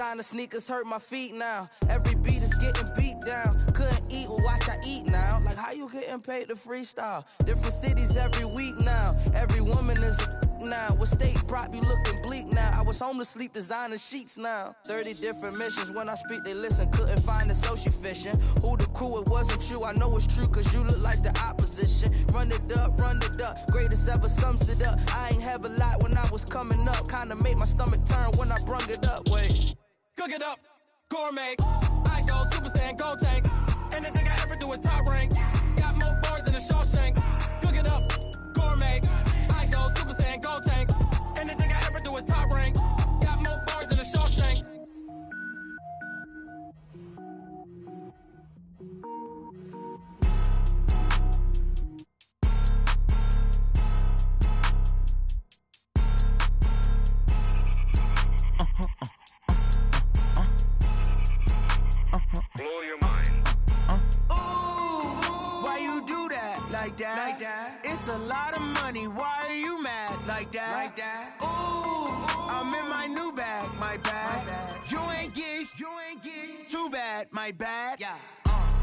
Designer sneakers hurt my feet now. Every beat is getting beat down. Couldn't eat, well watch I eat now. Like how you getting paid to freestyle? Different cities every week now. Every woman is a now. What state prop you looking bleak now? I was home to sleep designer sheets now. 30 different missions. When I speak they listen. Couldn't find the social fishing. Who the crew? It wasn't you. I know it's true cause you look like the opposition. Run it up, run it up. Greatest ever sums it up. I ain't have a lot when I was coming up. Kinda made my stomach turn when I brung it up. Wait. Cook it up, gourmet. I go Super Saiyan, gold tank. Anything I ever do is top rank. Got more bars than a Shawshank. Cook it up, gourmet. I go Super Saiyan, gold tank. Anything I ever do is top rank. Got more bars than a Shawshank. Blow your mind. Why you do that like that? It's a lot of money. Why are you mad like that? Ooh, I'm in my new bag, my bad. You ain't get too bad, my bad. Yeah.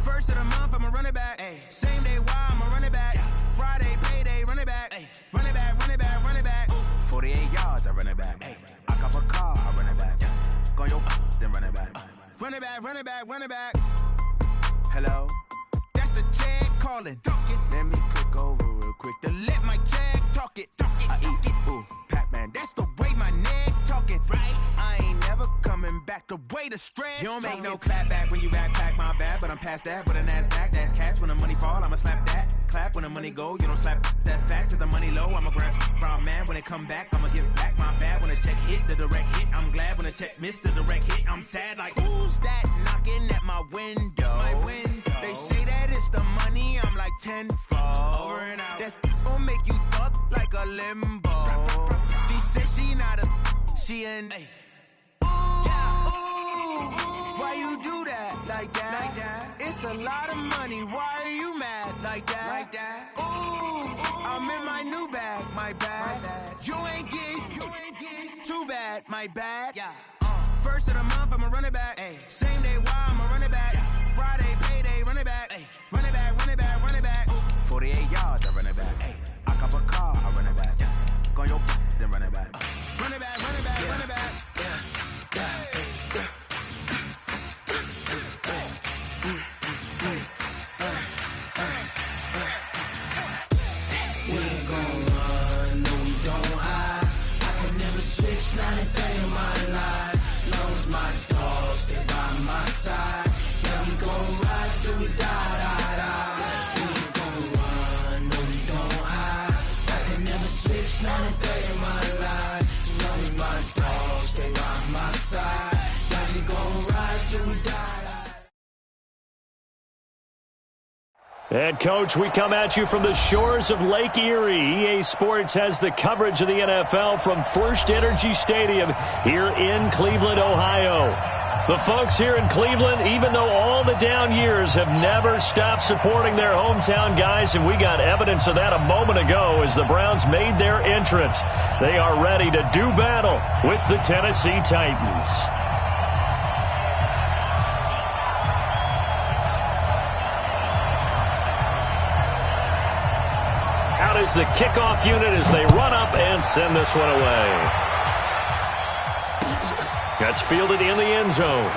First of the month, I'ma run it back. Ay. Same day, why I'ma run it back. Friday, payday, run it back. Ay. Run it back, run it back, run it back. 48 yards, I run it back. Ay. I cop a car, I run it back. Go your then run it back. Run it back, run it back, run it back. Hello? That's the jag calling. Let me click over real quick to let my jag talk it. I eat it, ooh, Pac-Man. That's the way my neck talking. Right? I ain't never coming back the way the stress. You don't make no clap back when you backpack, my bad. But I'm past that with a NASDAQ. That's cash when the money fall, I'ma slap that. Clap when the money go, you don't slap. That's facts. If the money low, I'ma grab brown man. When it come back, I'ma give back my bad. When the check hit, the direct hit. I'm glad when the check missed the direct hit. I'm sad like, who's that knocking at my window? My window. They say that it's the money, I'm like tenfold. Over and out. That's gon' make you up like a limbo. She said she not a, she an. Why you do that like that? It's a lot of money. Why are you mad like that? Ooh, I'm in my new bag, my bad. You ain't get too bad, my bad. Yeah. First of the month, I'ma run it back. Ay. Same day, why I'ma run it back. Friday, payday, run it back. Ay. Run it back, run it back, run it back. 48 yards, I run it back. Ay. I cop a car, I run it back. Go your then run it back. Run it back, run it back, run it back. We ain't gon' run, no we don't hide. I could never switch, not a day in my life. Long as my dogs stay by my side. Yeah, we gon' ride till we die. We ain't gon' run, no we don't hide. I could never switch, not a day in my life. As long as my dogs stay by my side. Yeah, we gon' ride till we die. And, Coach, we come at you from the shores of Lake Erie. EA Sports has the coverage of the NFL from First Energy Stadium here in Cleveland, Ohio. The folks here in Cleveland, even though all the down years, have never stopped supporting their hometown guys, and we got evidence of that a moment ago as the Browns made their entrance. They are ready to do battle with the Tennessee Titans. Out is the kickoff unit as they run up and send this one away. That's fielded in the end zone.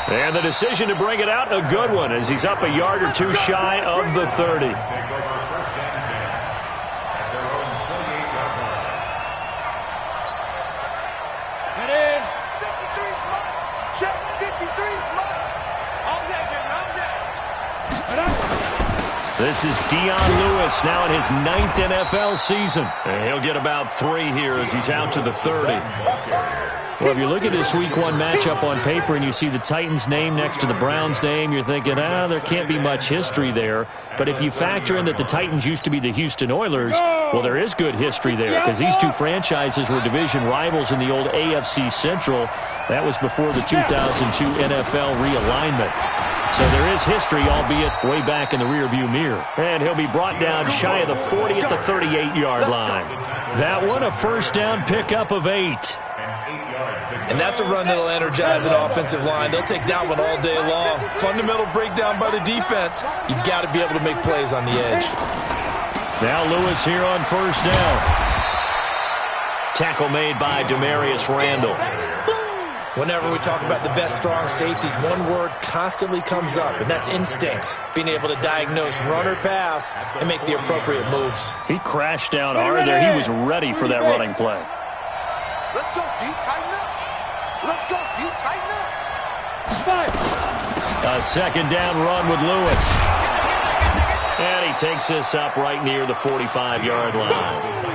And the decision to bring it out, a good one, as he's up a yard or two shy of the 30. This is Dion Lewis now in his 9th NFL season. And he'll get about 3 here as he's out to the 30. Well, if you look at this Week 1 matchup on paper and you see the Titans' name next to the Browns' name, you're thinking, there can't be much history there. But if you factor in that the Titans used to be the Houston Oilers, well, there is good history there because these two franchises were division rivals in the old AFC Central. That was before the 2002 NFL realignment. So there is history, albeit way back in the rearview mirror. And he'll be brought down shy of the 40 at the 38-yard line. That one, a first down pickup of 8. And that's a run that'll energize an offensive line. They'll take that one all day long. Fundamental breakdown by the defense. You've got to be able to make plays on the edge. Now Lewis here on first down. Tackle made by Demarius Randall. Whenever we talk about the best strong safeties, one word constantly comes up, and that's instinct. Being able to diagnose run or pass and make the appropriate moves. He crashed down hard there. He was ready for that running play. Let's go deep, tighten up. Let's go deep, tighten up. A second down run with Lewis. And he takes this up right near the 45-yard line.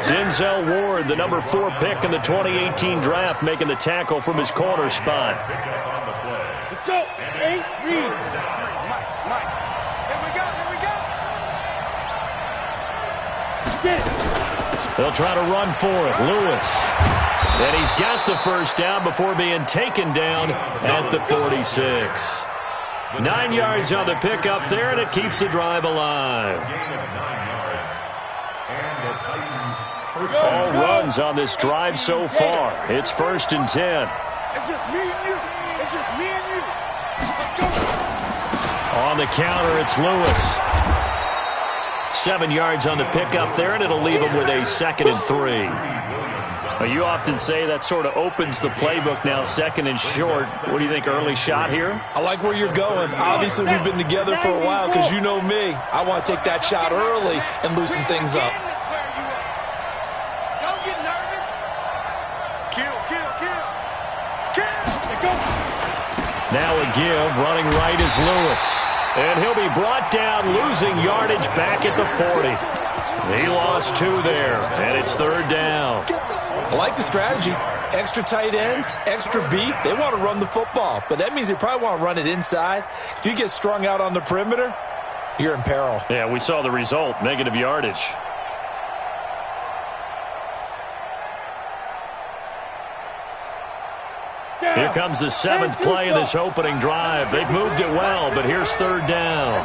Denzel Ward, the number 4 pick in the 2018 draft, making the tackle from his corner spot. Let's go. 8, read. Mike. Here we go. They'll try to run for it. Lewis. And he's got the first down before being taken down at the 46. 9 yards on the pickup there, and it keeps the drive alive. All runs on this drive so far. It's 1st and 10. It's just me and you. It's just me and you. Let's go. On the counter, it's Lewis. 7 yards on the pickup there, and it'll leave him with a 2nd and 3. Well, you often say that sort of opens the playbook now, 2nd and short. What do you think, early shot here? I like where you're going. Obviously, we've been together for a while because you know me. I want to take that shot early and loosen things up. Don't get nervous. Kill. Now a give, running right is Lewis. And he'll be brought down, losing yardage back at the 40. He lost 2 there, and it's 3rd down. I like the strategy. Extra tight ends, extra beef. They want to run the football, but that means they probably want to run it inside. If you get strung out on the perimeter, you're in peril. Yeah, we saw the result, negative yardage. Here comes the 7th play of this opening drive. They've moved it well, but here's 3rd down.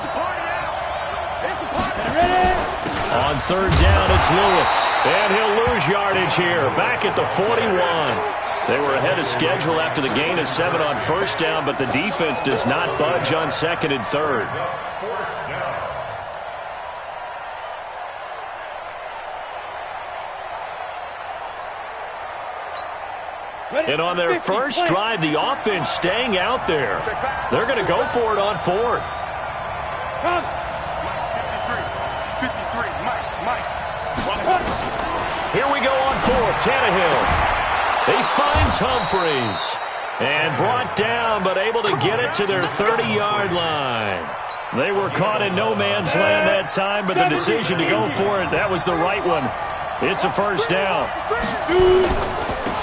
On 3rd down, it's Lewis. And he'll lose yardage here, back at the 41. They were ahead of schedule after the gain of 7 on 1st down, but the defense does not budge on 2nd and 3rd. And on their first drive, the offense staying out there. They're going to go for it on 4th. 53, Mike. Here we go on 4th. Tannehill. He finds Humphreys. And brought down, but able to get it to their 30-yard line. They were caught in no man's land that time, but the decision to go for it, that was the right one. It's a first down.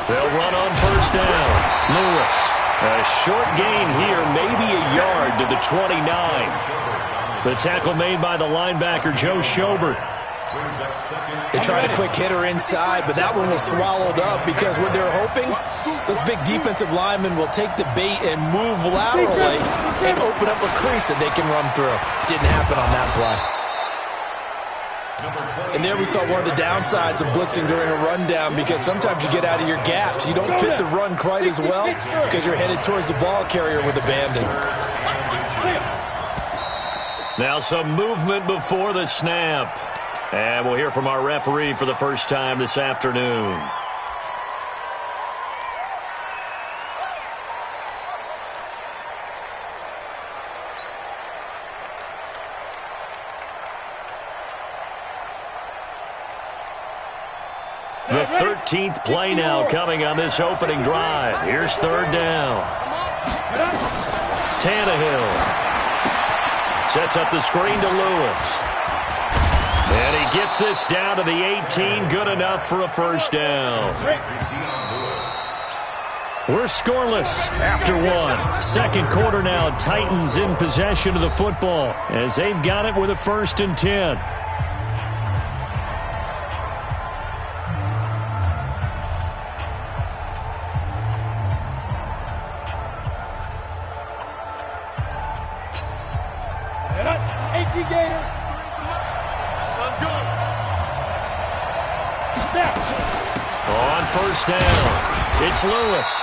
They'll run on first down. Lewis. A short gain here, maybe a yard to the 29. The tackle made by the linebacker, Joe Schobert. They tried a quick hitter inside, but that one was swallowed up because what they're hoping, those big defensive linemen will take the bait and move laterally and open up a crease that they can run through. Didn't happen on that play. And there we saw one of the downsides of blitzing during a rundown because sometimes you get out of your gaps. You don't fit the run quite as well because you're headed towards the ball carrier with abandon. Now some movement before the snap. And we'll hear from our referee for the first time this afternoon. The 13th play now coming on this opening drive. Here's 3rd down. Tannehill sets up the screen to Lewis. And he gets this down to the 18. Good enough for a first down. We're scoreless after one. Second quarter now. Titans in possession of the football as they've got it with a 1st and 10. On first down, it's Lewis.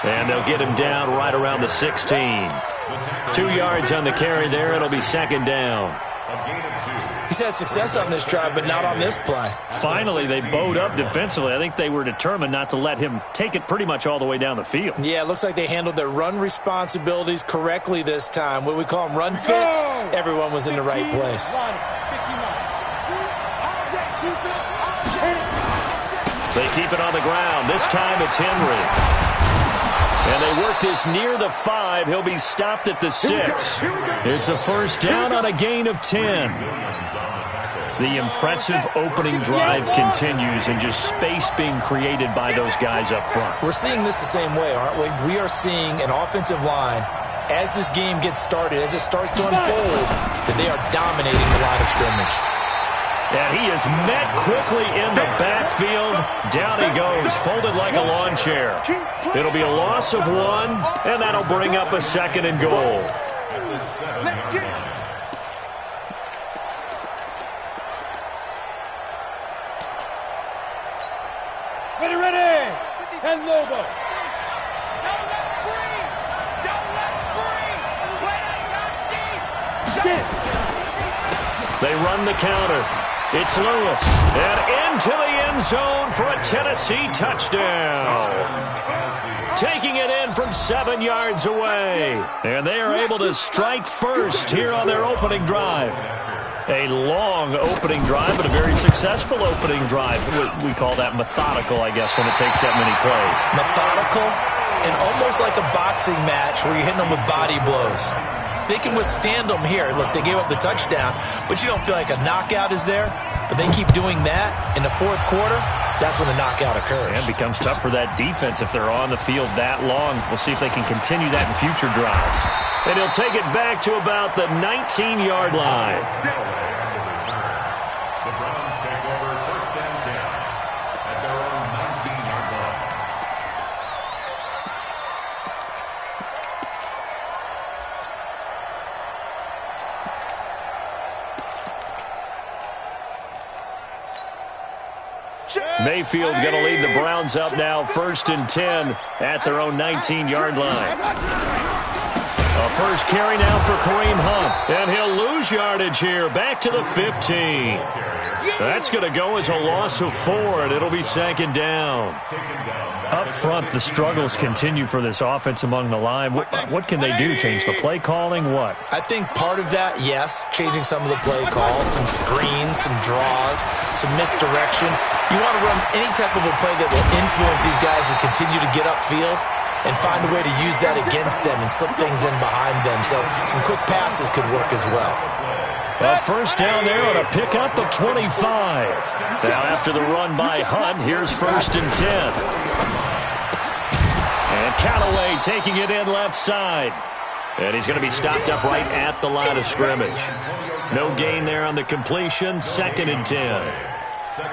And they'll get him down right around the 16. 2 yards on the carry there. It'll be 2nd down. He's had success on this drive, but not on this play. Finally, they bowed up defensively. I think they were determined not to let him take it pretty much all the way down the field. Yeah, it looks like they handled their run responsibilities correctly this time. What we call them run fits, everyone was in the right place. They keep it on the ground. This time it's Henry. And they work this near the 5. He'll be stopped at the 6. It's a 1st down on a gain of 10. The impressive opening drive continues and just space being created by those guys up front. We're seeing this the same way, aren't we? We are seeing an offensive line, as this game gets started, as it starts to unfold, that they are dominating the line of scrimmage. And he is met quickly in the backfield. Down he goes, folded like a lawn chair. It'll be a loss of 1, and that'll bring up a 2nd and goal. Ready. 10 Lobo. They run the counter. It's Lewis. And into the end zone for a Tennessee touchdown. Taking it in from 7 yards away. And they are able to strike first here on their opening drive. A long opening drive, but a very successful opening drive. We call that methodical, I guess, when it takes that many plays. Methodical and almost like a boxing match where you're hitting them with body blows. They can withstand them here. Look, they gave up the touchdown, but you don't feel like a knockout is there. But they keep doing that in the 4th quarter. That's when the knockout occurs. And it becomes tough for that defense if they're on the field that long. We'll see if they can continue that in future drives. And he'll take it back to about the 19-yard line. The Browns take over 1st and 10 at their own 19-yard line. Mayfield going to lead the Browns up now, 1st and 10 at their own 19-yard line. A first carry now for Kareem Hunt, and he'll lose yardage here, back to the 15. That's going to go as a loss of 4, and it'll be 2nd down. Up front, the struggles continue for this offense among the line. What can they do? Change the play calling? What? I think part of that, yes, changing some of the play calls, some screens, some draws, some misdirection. You want to run any type of a play that will influence these guys to continue to get upfield and find a way to use that against them and slip things in behind them. So some quick passes could work as well. A first down there on a pickup of 25. Now after the run by Hunt, here's 1st and 10. And Callaway taking it in left side. And he's going to be stopped up right at the line of scrimmage. No gain there on the completion, 2nd and 10.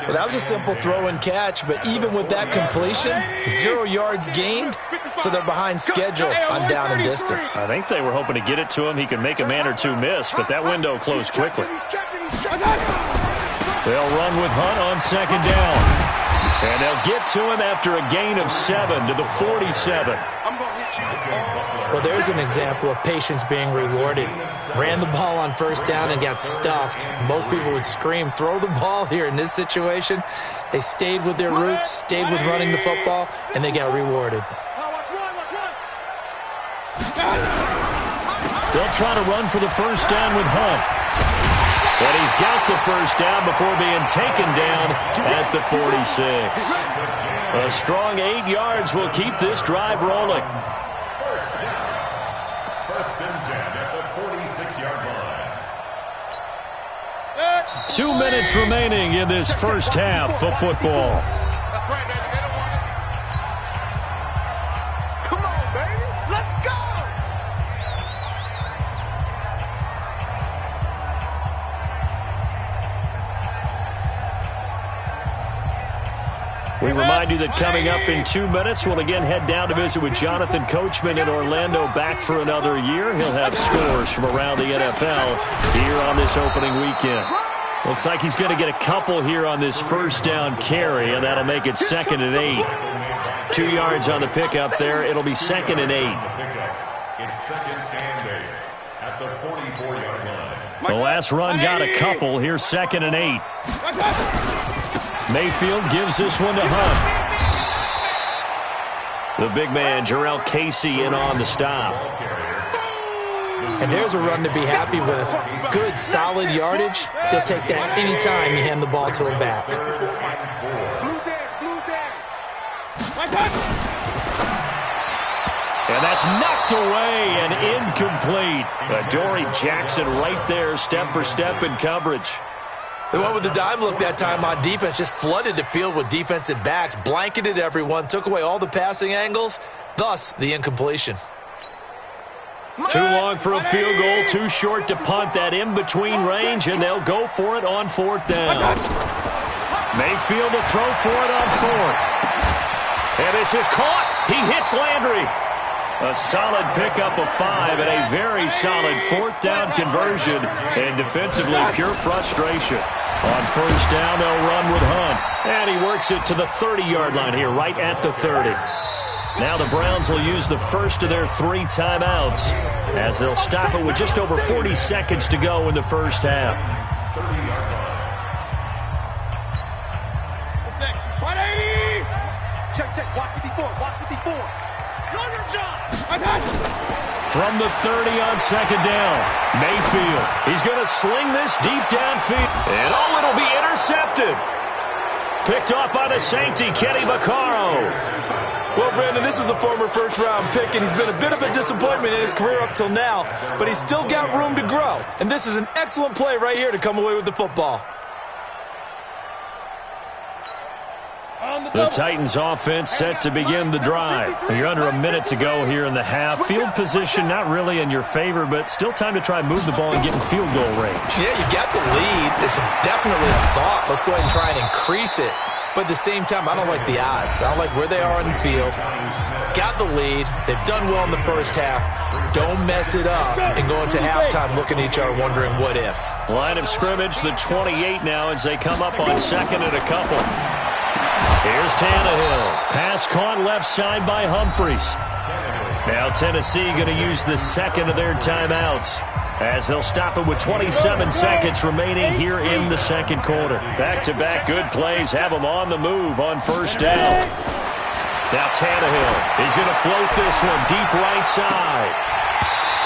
Well, that was a simple throw and catch, but even with that completion, 0 yards gained, so they're behind schedule on down and distance. I think they were hoping to get it to him. He could make a man or two miss, but that window closed quickly. They'll run with Hunt on 2nd down. And they'll get to him after a gain of 7 to the 47. Well, there's an example of patience being rewarded. Ran the ball on 1st down and got stuffed. Most people would scream, throw the ball here. In this situation, they stayed with their roots, stayed with running the football, and they got rewarded. They'll try to run for the 1st down with Hunt. And he's got the 1st down before being taken down at the 46. A strong 8 yards will keep this drive rolling. 1st and 10 at the 46-yard line. 2 minutes remaining in this first half of football. That's right, baby. They don't want it. We remind you that coming up in 2 minutes, we'll again head down to visit with Jonathan Coachman in Orlando, back for another year. He'll have scores from around the NFL here on this opening weekend. Looks like he's going to get a couple here on this first down carry, and that'll make it 2nd and 8. 2 yards on the pickup there. It'll be 2nd and 8. It's 2nd and 8 at the 44-yard line. The last run got a couple. Here's 2nd and 8. Mayfield gives this one to Hunt. The big man, Jarrell Casey, in on the stop. And there's a run to be happy with. Good, solid yardage. They'll take that anytime you hand the ball to him back. And that's knocked away and incomplete. Adoree Jackson right there, step for step in coverage. They went with the dime look that time on defense, just flooded the field with defensive backs, blanketed everyone, took away all the passing angles, thus the incompletion. Too long for a field goal, too short to punt. That in-between range, and they'll go for it on 4th down. Mayfield to throw for it on 4th. And this is caught. He hits Landry. A solid pickup of 5 and a very solid 4th down conversion, and defensively pure frustration. On 1st down, they'll run with Hunt. And he works it to the 30-yard line here, right at the 30. Now the Browns will use the first of their 3 timeouts as they'll stop it with just over 40 seconds to go in the first half. Check. Watch 54. From the 30 on 2nd down, Mayfield. He's going to sling this deep downfield. And it'll be intercepted. Picked off by the safety, Kenny Vaccaro. Well, Brandon, this is a former first-round pick, and he's been a bit of a disappointment in his career up till now, but he's still got room to grow. And this is an excellent play right here to come away with the football. The Titans offense set to begin the drive. You're under a minute to go here in the half. Field position not really in your favor, but still time to try and move the ball and get in field goal range. Yeah, you got the lead. It's definitely a thought. Let's go ahead and try and increase it. But at the same time, I don't like the odds. I don't like where they are on the field. Got the lead. They've done well in the first half. Don't mess it up and go into halftime looking at each other wondering what if. Line of scrimmage, the 28 now as they come up on 2nd and a couple. Here's Tannehill. Pass caught left side by Humphries. Now Tennessee going to use the 2nd of their timeouts as they'll stop it with 27 seconds remaining here in the 2nd quarter. Back-to-back good plays have them on the move on 1st down. Now Tannehill, he's going to float this one deep right side.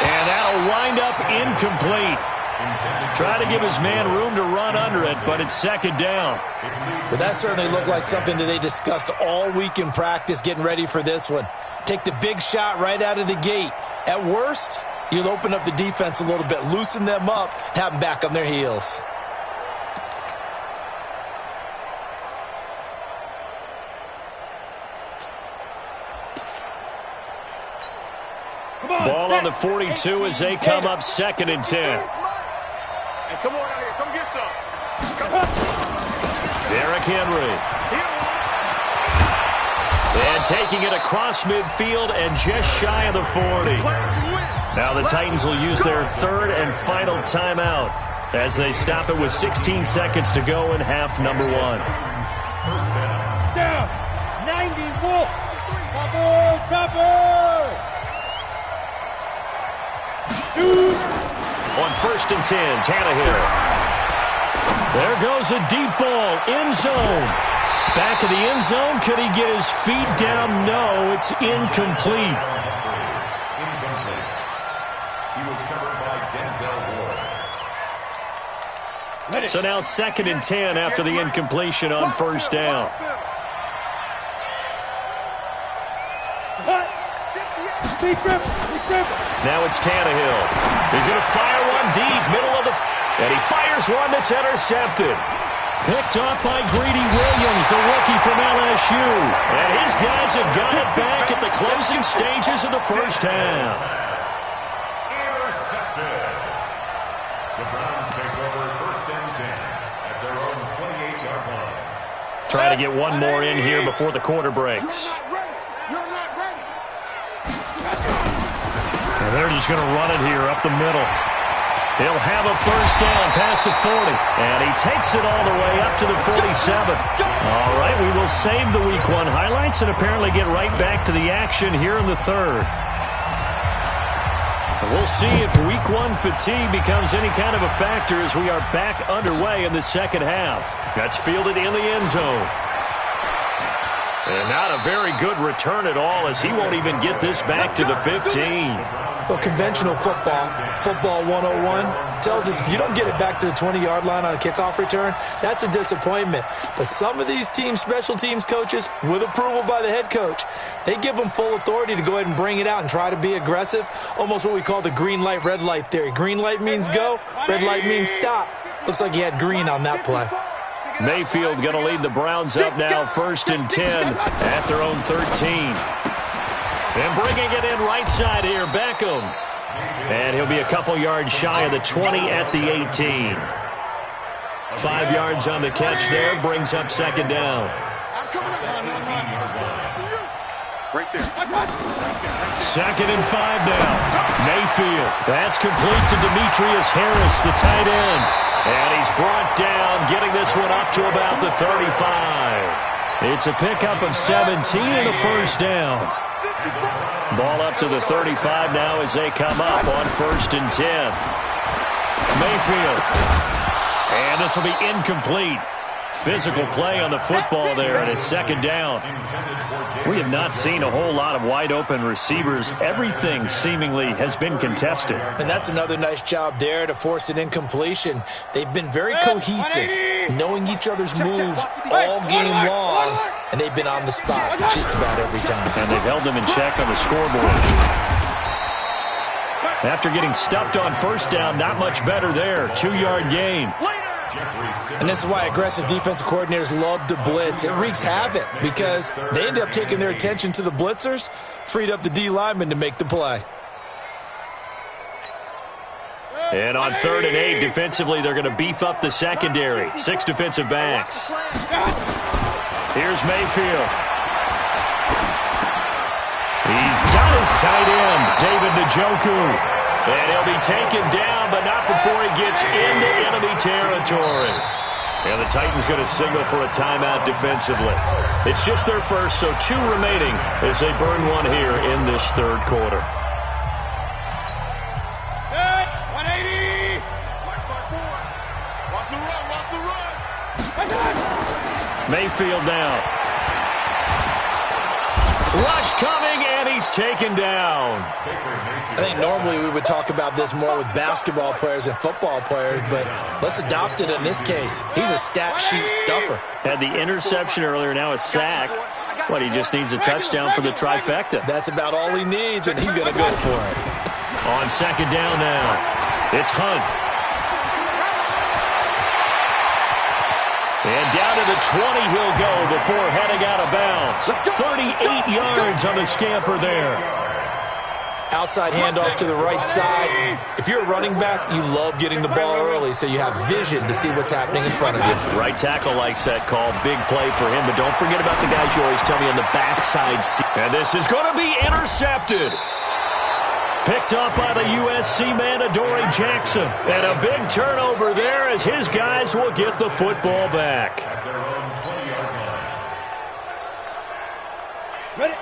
And that'll wind up incomplete. Try to give his man room to run under it, but it's 2nd down. Well, that certainly looked like something that they discussed all week in practice getting ready for this one. Take the big shot right out of the gate. At worst, you'll open up the defense a little bit, loosen them up, have them back on their heels. Ball on the 42 as they come up 2nd and 10. Come on out here. Come get some. Derrick Henry. And taking it across midfield and just shy of the 40. Now the Titans will use their 3rd and final timeout as they stop it with 16 seconds to go in half number 1. Down. 90 Wolf. Topper. Shoot. On 1st and 10, Tannehill. There goes a deep ball, end zone. Back of the end zone, could he get his feet down? No, it's incomplete. He was covered by Denzel Ward. So now 2nd and 10 after the incompletion on 1st down. Now it's Tannehill. He's going to fire one deep, middle of the... And he fires one that's intercepted. Picked off by Greedy Williams, the rookie from LSU. And his guys have got it back at the closing stages of the first half. Intercepted. The Browns take over 1st and 10 at their own 28-yard line. Trying to get one more in here before the quarter breaks. And they're just going to run it here up the middle. He'll have a first down past the 40. And he takes it all the way up to the 47. All right, we will save the Week 1 highlights and apparently get right back to the action here in the third. We'll see if Week 1 fatigue becomes any kind of a factor as we are back underway in the second half. That's fielded in the end zone. And not a very good return at all as he won't even get this back to the 15. Well, conventional football 101, tells us if you don't get it back to the 20-yard line on a kickoff return, that's a disappointment. But some of these special teams coaches, with approval by the head coach, they give them full authority to go ahead and bring it out and try to be aggressive, almost what we call the green light, red light theory. Green light means go, red light means stop. Looks like he had green on that play. Mayfield going to lead the Browns up now, 1st and 10 at their own 13. And bringing it in right side here, Beckham. And he'll be a couple yards shy of the 20 at the 18. 5 yards on the catch there, brings up 2nd down. Right there. 2nd and 5 now. Mayfield. That's complete to Demetrius Harris, the tight end. And he's brought down, getting this one up to about the 35. It's a pickup of 17 and a first down. Ball up to the 35 now as they come up on 1st and 10. Mayfield. And this will be incomplete. Physical play on the football there, and it's 2nd down. We have not seen a whole lot of wide-open receivers. Everything seemingly has been contested. And that's another nice job there to force an incompletion. They've been very cohesive, knowing each other's moves all game long, and they've been on the spot just about every time. And they've held them in check on the scoreboard. After getting stuffed on 1st down, not much better there. 2-yard gain. And this is why aggressive defensive coordinators love to blitz. It wreaks havoc because they end up taking their attention to the blitzers, freed up the D lineman to make the play. And on 3rd and 8, defensively, they're going to beef up the secondary. 6 defensive backs. Here's Mayfield. He's got his tight end, David Njoku. And he'll be taken down, but not before he gets into enemy territory. And the Titans going to signal for a timeout defensively. It's just their first, so 2 remaining as they burn one here in this 3rd quarter. 180! Watch the run, watch the run! Mayfield now. Rush coming, and he's taken down. I think normally we would talk about this more with basketball players and football players, but let's adopt it in this case. He's a stat sheet stuffer. Had the interception earlier, now a sack. What, he just needs a touchdown for the trifecta. That's about all he needs, and he's going to go for it. On 2nd down now, it's Hunt. And down to the 20 he'll go before heading out of bounds. 38 yards on the scamper there. Outside handoff to the right side. If you're a running back, you love getting the ball early so you have vision to see what's happening in front of you. Right tackle likes that call. Big play for him, but don't forget about the guys you always tell me on the backside. And this is going to be intercepted. Picked up by the USC man, Adoree Jackson. And a big turnover there as his guys will get the football back.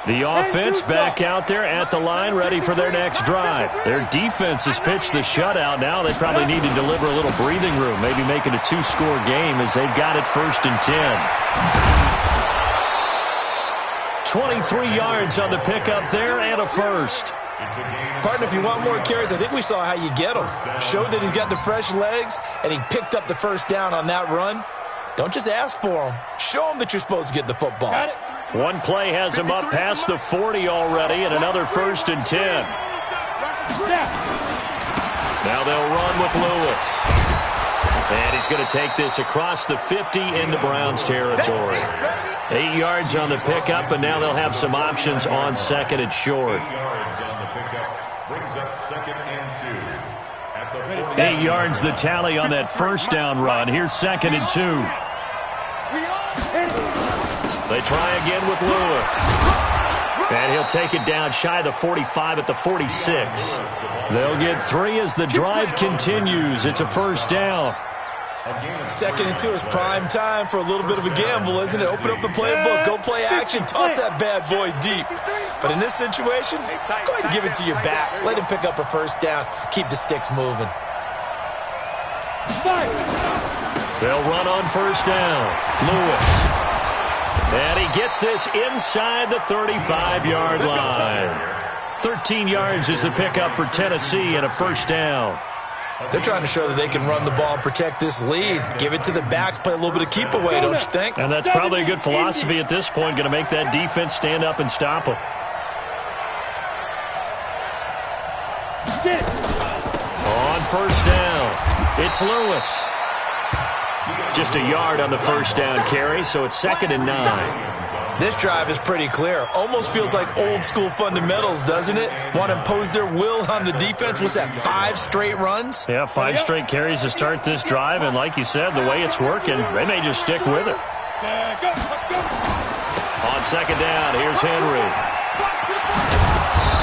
The offense back out there at the line, ready for their next drive. Their defense has pitched the shutout. Now they probably need to deliver a little breathing room, maybe make it a 2-score game as they've got it 1st and 10. 23 yards on the pickup there and a first. Partner, if you want more carries, I think we saw how you get them. Showed that he's got the fresh legs, and he picked up the first down on that run. Don't just ask for them. Show them that you're supposed to get the football. One play has him up past the 40 already, and another 1st and 10. Now they'll run with Lewis. And he's going to take this across the 50 into Browns territory. 8 yards on the pickup, and now they'll have some options on 2nd and short. 8 yards the tally on that 1st down run. Here's 2nd and 2. They try again with Lewis. And he'll take it down shy of the 45 at the 46. They'll get 3 as the drive continues. It's a first down. Second and 2 is prime time for a little bit of a gamble, isn't it? Open up the playbook, go play action, toss that bad boy deep. But in this situation, go ahead and give it to your back. Let him pick up a first down. Keep the sticks moving. They'll run on first down. Lewis. And he gets this inside the 35-yard line. 13 yards is the pickup for Tennessee and a first down. They're trying to show that they can run the ball and protect this lead. Give it to the backs, play a little bit of keep away, don't you think? And that's probably a good philosophy at this point, going to make that defense stand up and stop them. On first down, it's Lewis. Just a yard on the first down carry, so it's 2nd and 9. This drive is pretty clear. Almost feels like old school fundamentals, doesn't it? Want to impose their will on the defense. What's that, 5 straight runs? Yeah, 5 straight carries to start this drive, and like you said, the way it's working, they may just stick with it. On 2nd down, here's Henry.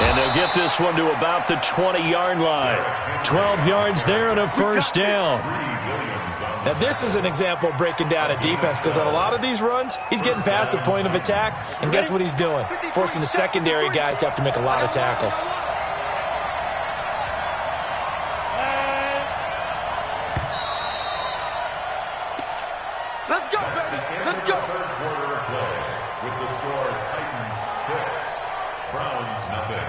And they'll get this one to about the 20-yard line. 12 yards there and a first down. Now, this is an example of breaking down a defense, because on a lot of these runs, he's getting past the point of attack, and guess what he's doing? Forcing the secondary guys to have to make a lot of tackles. Let's go, baby. Let's go. Third quarter of play with the score Titans 6, Browns nothing.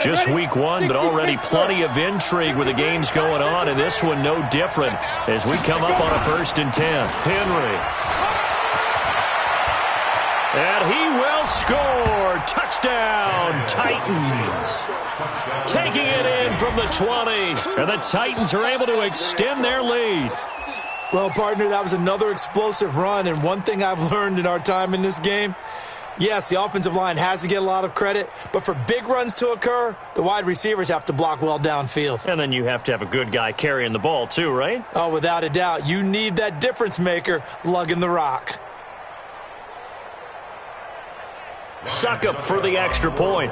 Just week 1, but already plenty of intrigue with the games going on, and this one no different as we come up on a 1st and 10. Henry. And he will score. Touchdown, Titans. Taking it in from the 20, and the Titans are able to extend their lead. Well, partner, that was another explosive run, and one thing I've learned in our time in this game, yes, the offensive line has to get a lot of credit, but for big runs to occur, the wide receivers have to block well downfield. And then you have to have a good guy carrying the ball too, right? Oh, without a doubt. You need that difference maker lugging the rock. Suckup for the extra point.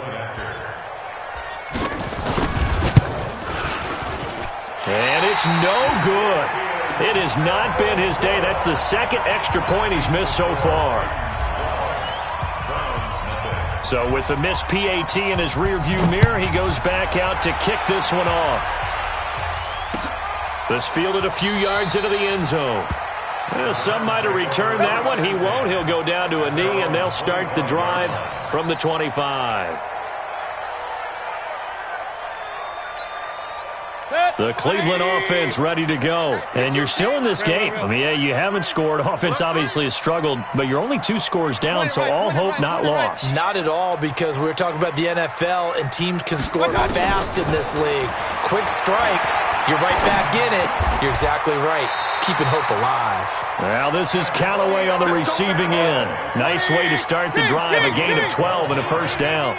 And it's no good. It has not been his day. That's the 2nd extra point he's missed so far. So with the missed PAT in his rearview mirror, he goes back out to kick this one off. This fielded a few yards into the end zone. Well, some might have returned that one. He won't. He'll go down to a knee, and they'll start the drive from the 25. The Cleveland offense ready to go. And you're still in this game. I mean, yeah, you haven't scored. Offense obviously has struggled, but you're only 2 scores down, so all hope not lost. Not at all, because we were talking about the NFL, and teams can score fast in this league. Quick strikes, you're right back in it. You're exactly right. Keeping hope alive. Well, this is Callaway on the receiving end. Nice way to start the drive. A gain of 12 and a first down.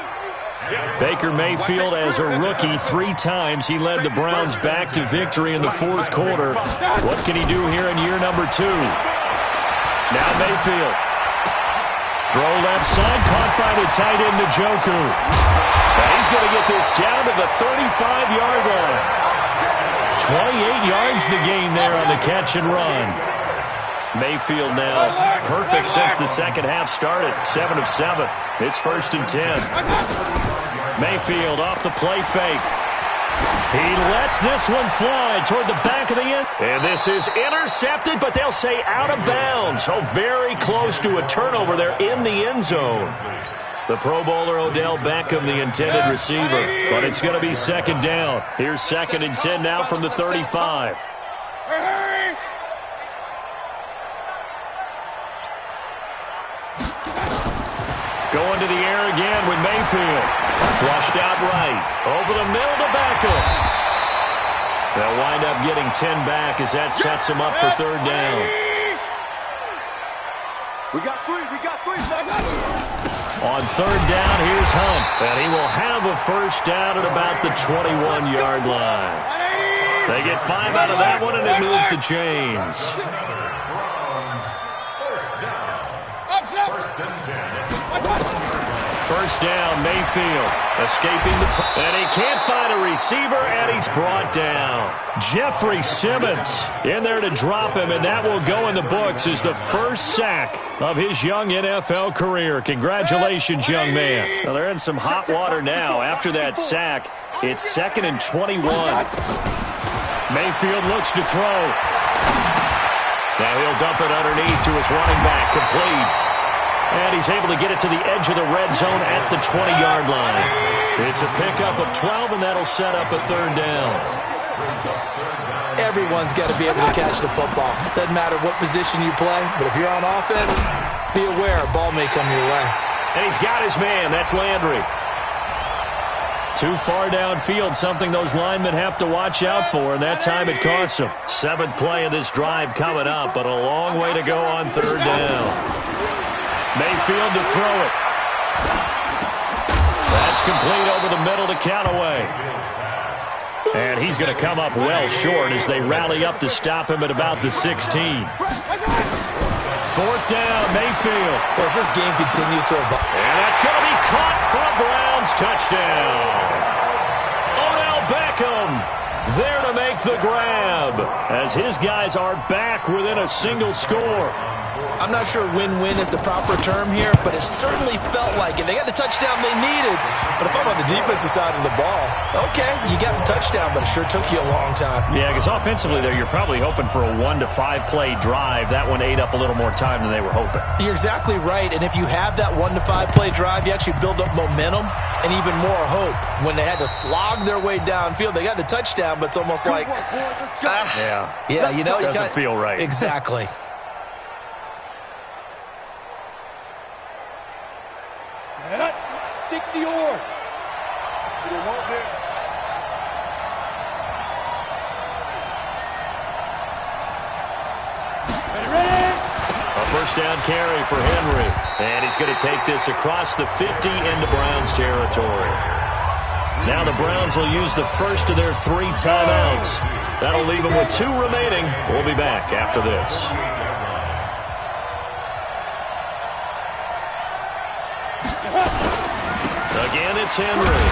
Baker Mayfield, as a rookie, 3 times he led the Browns back to victory in the 4th quarter. What can he do here in year number 2? Now Mayfield. Throw left side, caught by the tight end, Njoku. And he's going to get this down to the 35-yard line. 28 yards the gain there on the catch and run. Mayfield now perfect since the second half started. 7 of 7. It's 1st and 10. Mayfield off the play fake. He lets this one fly toward the back of the end. And this is intercepted, but they'll say out of bounds. So very close to a turnover there in the end zone. The Pro Bowler Odell Beckham, the intended receiver. But it's going to be 2nd down. Here's 2nd and 10 now from the 35. Going to the air again with Mayfield. Flushed out right. Over the middle to Beckham. They'll wind up getting 10 back as that sets him up for 3rd down. We got 3. We got 3. On 3rd down, here's Hunt. And he will have a first down at about the 21-yard line. They get 5 out of that one, and it moves the chains. First down, Mayfield escaping and he can't find a receiver, and he's brought down. Jeffrey Simmons in there to drop him, and that will go in the books as the first sack of his young NFL career. Congratulations, young man. Well, they're in some hot water now. After that sack, it's 2nd and 21. Mayfield looks to throw. Now he'll dump it underneath to his running back, complete. And he's able to get it to the edge of the red zone at the 20-yard line. It's a pickup of 12, and that'll set up a 3rd down. Everyone's got to be able to catch the football. Doesn't matter what position you play, but if you're on offense, be aware a ball may come your way. And he's got his man. That's Landry. Too far downfield, something those linemen have to watch out for, and that time it costs them. 7th play of this drive coming up, but a long way to go on 3rd down. Mayfield to throw it. That's complete over the middle to Callaway. And he's going to come up well short as they rally up to stop him at about the 16. 4th down, Mayfield. Well, as this game continues to evolve. And that's going to be caught for a Browns touchdown. Odell Beckham there to make the grab as his guys are back within a single score. I'm not sure win-win is the proper term here, but it certainly felt like it. They got the touchdown they needed, but if I'm on the defensive side of the ball, okay, you got the touchdown, but it sure took you a long time. Yeah, because offensively, though, you're probably hoping for a 1 to 5 play drive. That one ate up a little more time than they were hoping. You're exactly right, and if you have that 1 to 5 play drive, you actually build up momentum and even more hope. When they had to slog their way downfield, they got the touchdown, but it's almost like, yeah, you know, doesn't feel right. Exactly. Set. 60 or. You don't want this. Ready? A first down carry for Henry. And he's going to take this across the 50 into Browns territory. Now the Browns will use the first of their 3 timeouts. That'll leave them with 2 remaining. We'll be back after this. Again, it's Henry.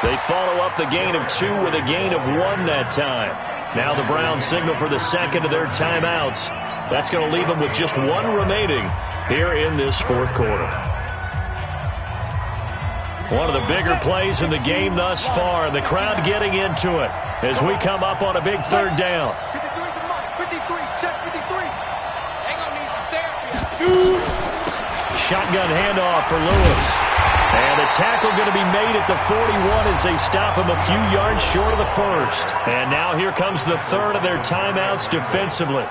They follow up the gain of 2 with a gain of 1 that time. Now the Browns signal for the second of their timeouts. That's going to leave them with just 1 remaining here in this 4th quarter. One of the bigger plays in the game thus far, and the crowd getting into it as we come up on a big 3rd down. 53, check 53. They're going to need some therapy. Shotgun handoff for Lewis. And a tackle going to be made at the 41 as they stop him a few yards short of the first. And now here comes the 3rd of their timeouts defensively.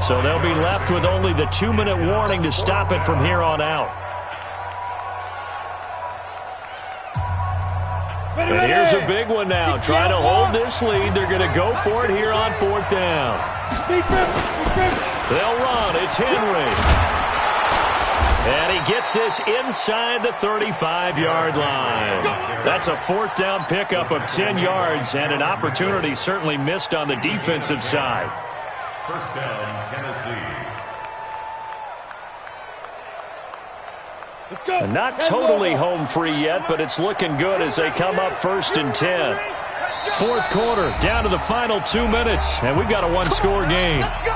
So they'll be left with only the 2-minute warning to stop it from here on out. And here's a big one now. Trying to hold this lead. They're going to go for it here on 4th down. They'll run. It's Henry. And he gets this inside the 35-yard line. That's a 4th down pickup of 10 yards and an opportunity certainly missed on the defensive side. First down, Tennessee. Let's go. And not totally home free yet, but it's looking good as they come up 1st and 10. 4th quarter, down to the final 2 minutes, and we've got a 1-score game. Let's go.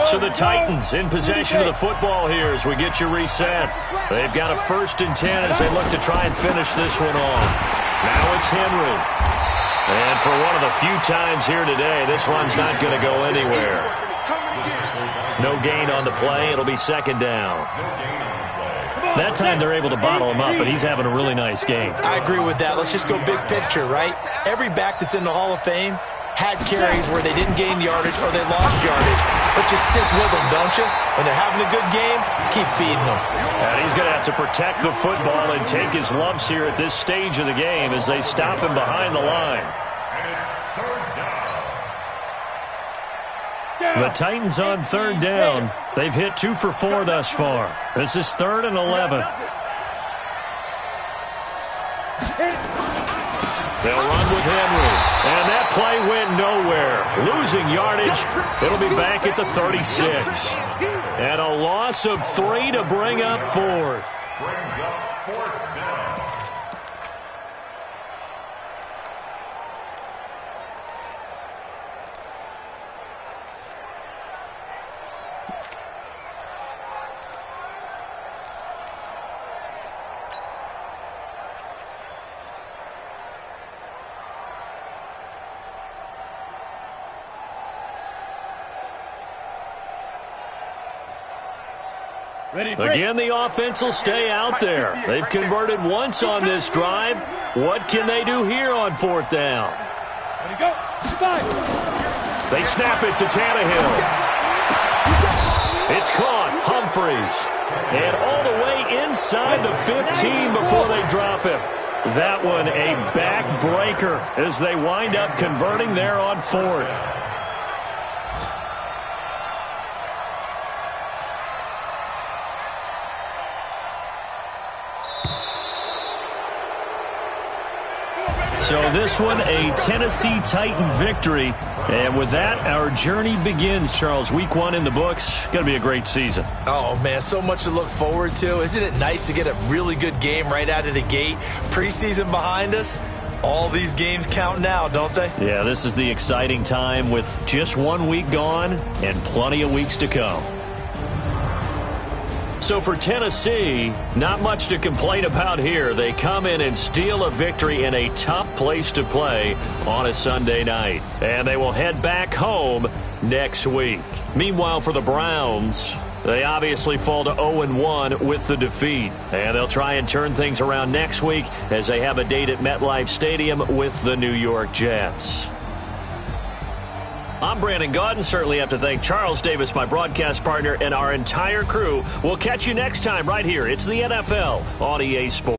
So the Titans in possession of the football here as we get you reset. They've got a 1st and 10 as they look to try and finish this one off. Now it's Henry. And for one of the few times here today, this run's not going to go anywhere. No gain on the play. It'll be 2nd down. That time they're able to bottle him up, but he's having a really nice game. I agree with that. Let's just go big picture, right? Every back that's in the Hall of Fame had carries where they didn't gain yardage or they lost yardage. But you stick with them, don't you? When they're having a good game, keep feeding them. And he's going to have to protect the football and take his lumps here at this stage of the game as they stop him behind the line. And it's 3rd down. The Titans on third down. They've hit 2 for 4 thus far. This is 3rd and 11. They'll run with Henry. And that play went nowhere. Losing yardage. It'll be back at the 36. And a loss of 3 to bring up 4th. Brings up 4th down. Again, the offense will stay out there. They've converted once on this drive. What can they do here on 4th down? They snap it to Tannehill. It's caught. Humphreys. And all the way inside the 15 before they drop him. That one a backbreaker as they wind up converting there on 4th. So this one, a Tennessee Titan victory. And with that, our journey begins, Charles. Week 1 in the books. Going to be a great season. Oh, man, so much to look forward to. Isn't it nice to get a really good game right out of the gate? Preseason behind us. All these games count now, don't they? Yeah, this is the exciting time with just 1 week gone and plenty of weeks to come. So for Tennessee, not much to complain about here. They come in and steal a victory in a tough place to play on a Sunday night. And they will head back home next week. Meanwhile, for the Browns, they obviously fall to 0-1 with the defeat. And they'll try and turn things around next week as they have a date at MetLife Stadium with the New York Jets. I'm Brandon Gaudin. Certainly have to thank Charles Davis, my broadcast partner, and our entire crew. We'll catch you next time right here. It's the NFL on EA Sports.